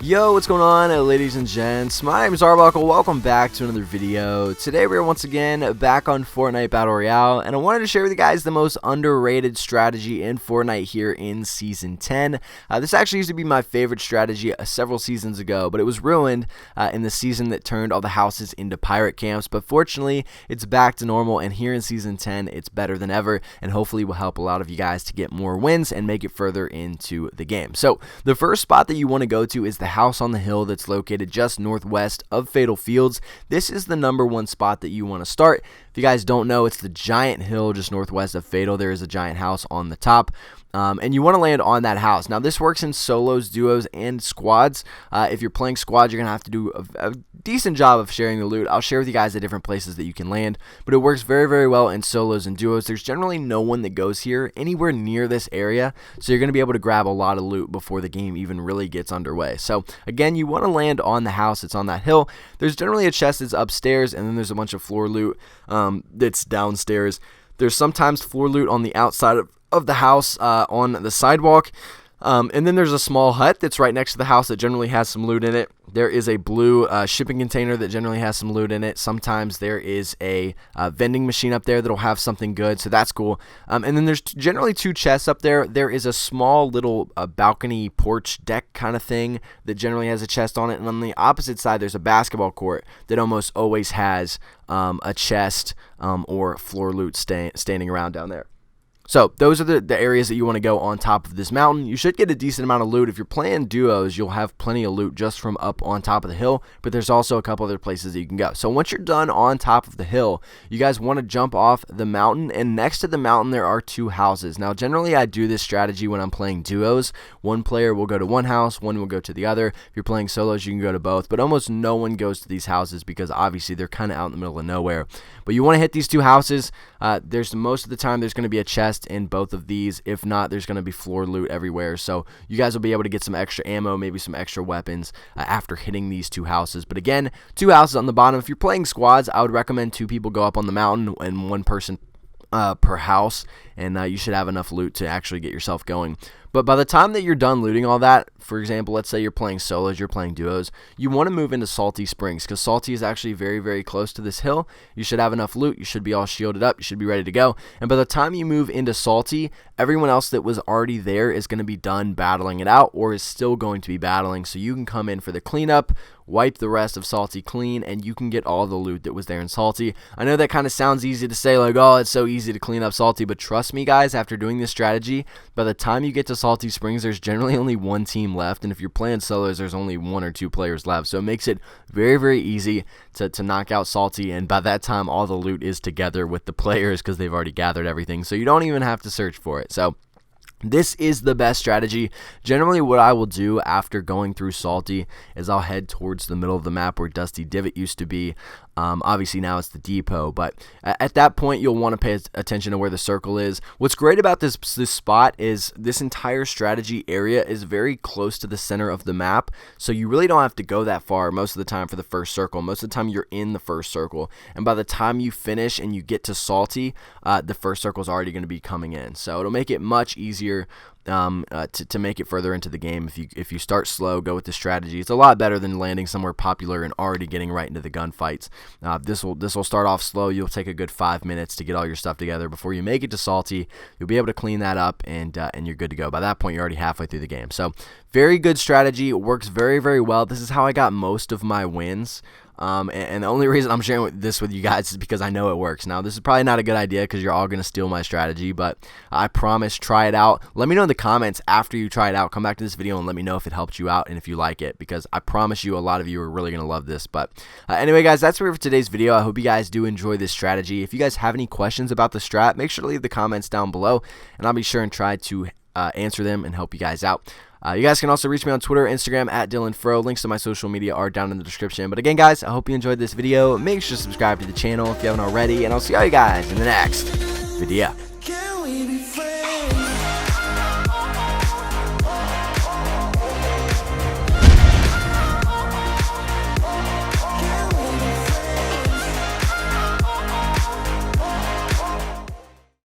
Yo, what's going on, ladies and gents? My name is Arbuckle. Welcome back to another video. Today we are once again back on Fortnite Battle Royale, and I wanted to share with you guys the most underrated strategy in Fortnite here in Season 10. This actually used to be my favorite strategy several seasons ago, but it was ruined in the season that turned all the houses into pirate camps. But fortunately, it's back to normal, and here in Season 10, it's better than ever, and hopefully will help a lot of you guys to get more wins and make it further into the game. So the first spot that you want to go to is the house on the hill that's located just northwest of Fatal Fields. This is the #1 spot that you want to start. If you guys don't know, it's the giant hill just northwest of Fatal. There is a giant house on the top. And you want to land on that house. Now, this works in solos, duos, and squads. If you're playing squads, you're going to have to do a decent job of sharing the loot. I'll share with you guys the different places that you can land, but it works very, very well in solos and duos. There's generally no one that goes here anywhere near this area, so you're going to be able to grab a lot of loot before the game even really gets underway. So, again, you want to land on the house that's on that hill. There's generally a chest that's upstairs, and then there's a bunch of floor loot that's downstairs. There's sometimes floor loot on the outside of the house on the sidewalk, and then there's a small hut that's right next to the house that generally has some loot in it. There is a blue shipping container that generally has some loot in it. Sometimes there is a vending machine up there that'll have something good, so that's cool. And then there's generally 2 chests up there. There is a small little balcony porch deck kind of thing that generally has a chest on it, and on the opposite side there's a basketball court that almost always has a chest or floor loot standing around down there. So those are the areas that you want to go on top of this mountain. You should get a decent amount of loot. If you're playing duos, you'll have plenty of loot just from up on top of the hill, but there's also a couple other places that you can go. So once you're done on top of the hill, you guys want to jump off the mountain, and next to the mountain there are 2 houses. Now generally I do this strategy when I'm playing duos. One player will go to one house, one will go to the other. If you're playing solos, you can go to both, but almost no one goes to these houses because obviously they're kind of out in the middle of nowhere. But you want to hit these 2 houses. There's most of the time there's going to be a chest in both of these. If not, there's going to be floor loot everywhere, so you guys will be able to get some extra ammo, maybe some extra weapons after hitting these 2 houses. But again, 2 houses on the bottom. If you're playing squads, I would recommend 2 people go up on the mountain and 1 person per house, and you should have enough loot to actually get yourself going. But by the time that you're done looting all that, for example, let's say you're playing solos, you're playing duos, you want to move into Salty Springs because Salty is actually very, very close to this hill. You should have enough loot. You should be all shielded up. You should be ready to go. And by the time you move into Salty, everyone else that was already there is going to be done battling it out or is still going to be battling. So you can come in for the cleanup, wipe the rest of Salty clean, and you can get all the loot that was there in Salty. I know that kind of sounds easy to say, like, oh, it's so easy to clean up Salty, but trust me, guys, after doing this strategy, by the time you get to Salty Springs, there's generally only 1 team left, and if you're playing solos, there's only 1 or 2 players left, so it makes it very, very easy to knock out Salty, and by that time, all the loot is together with the players because they've already gathered everything, so you don't even have to search for it. So this is the best strategy. Generally, what I will do after going through Salty is I'll head towards the middle of the map where Dusty Divot used to be. Obviously, now it's the depot, but at that point, you'll want to pay attention to where the circle is. What's great about this spot is this entire strategy area is very close to the center of the map, so you really don't have to go that far most of the time for the first circle. Most of the time, you're in the first circle, and by the time you finish and you get to Salty, the first circle is already going to be coming in, so it'll make it much easier to make it further into the game. If you start slow, go with the strategy. It's a lot better than landing somewhere popular and already getting right into the gunfights. This will start off slow. You'll take a good 5 minutes to get all your stuff together before you make it to Salty. You'll be able to clean that up, and you're good to go. By that point, you're already halfway through the game. So very good strategy. It works very, very well. This is how I got most of my wins. And the only reason I'm sharing this with you guys is because I know it works. Now, this is probably not a good idea because you're all going to steal my strategy, but I promise, try it out. Let me know in the comments after you try it out. Come back to this video and let me know if it helped you out and if you like it, because I promise you a lot of you are really going to love this. But anyway, guys, that's it for today's video. I hope you guys do enjoy this strategy. If you guys have any questions about the strat, make sure to leave the comments down below, and I'll be sure and try to answer them and help you guys out. You guys can also reach me on Twitter, Instagram, @DylanFro. Links to my social media are down in the description. But again, guys, I hope you enjoyed this video. Make sure to subscribe to the channel if you haven't already, and I'll see all you guys in the next video.